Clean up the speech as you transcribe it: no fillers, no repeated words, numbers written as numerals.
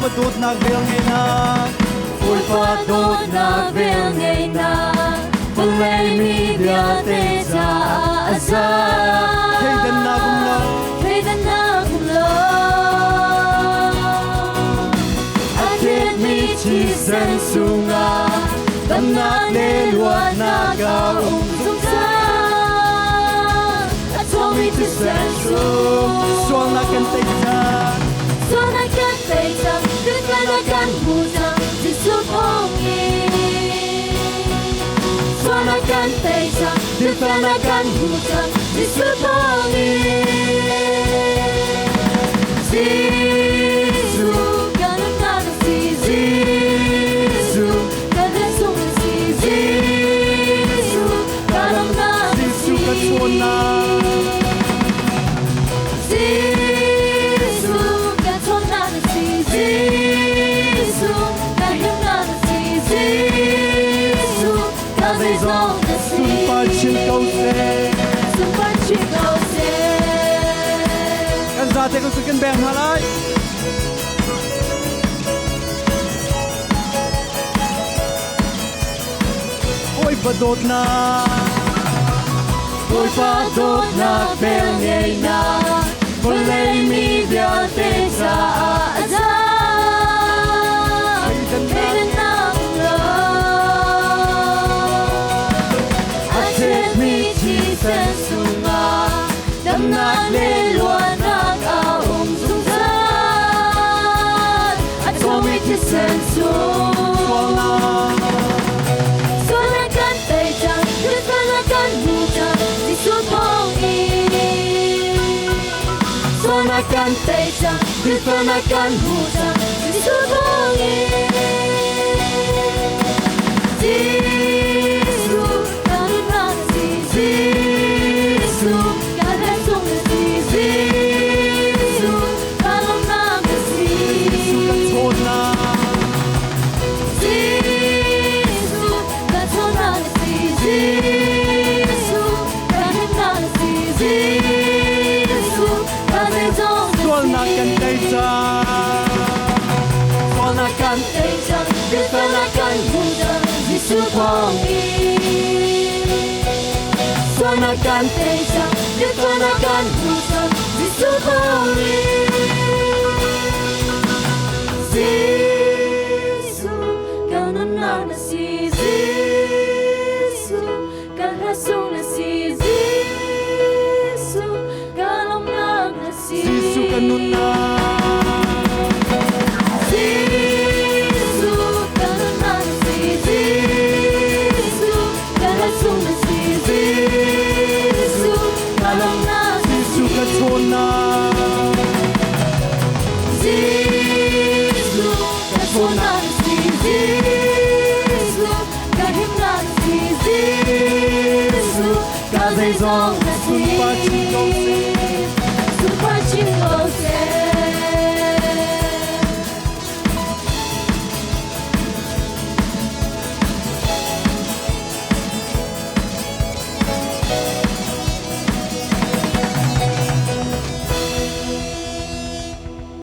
padot nagvel ngay na Ôi padot nagvel ngay na Palay mi biate sa asa Kaidan na kumlo Kaidan na kumlo Atit mi chisan sunga Tamnak lelwa nagaong sungsa At somi chisan sunga Sual na kantay sa Sual na kantay sa Dika na kan hutang Sisupongi Sual na kantay sa Dika na kan hutang Sisupongi Zizu Ganun na na si Zizu Ganun sung na si Zizu Ganun na na si Katsuna Zizu Ganun na na si Zizu Ganun na na si Zizu Ganun sung na si Sumpachin kause Sumpachin kause Kan zate ko sukin beng halay Oi padot na Ôi padot nagvel ngay na Palay mi biate sa asa Kaidan na kumlo Atit mi chisan sunga Damnak lelwa nagaong sungsan At somi chisan sunga Sual na Sual na kantay dyan Dika na kan hutang Sisupongi Sual na kantay dyan Dika na kan hutang Sisupongi Zizu Ganun na si Zizu Ganun sung na si Zizu Ganun na si Katsuna Zizu Ganun na si Zizu Ganun na si Zizu Ganun sung Sual na kantay sa Sual na kantay sa Dika na kan hutang Sisupongi Sual na kantay sa Dika na kan hutang Sisupongi Zizu Ganun na si Zizu Ganun na si Zizu Ganun na si Sisu kanun na Zizu Ganun na si Zizu Ganun na si Zizu Ganun na Sisu katsuna Zizu Ganun na si Zizu Ganun na si Zisu Ganun na si Sumpachin kause Sumpachin kause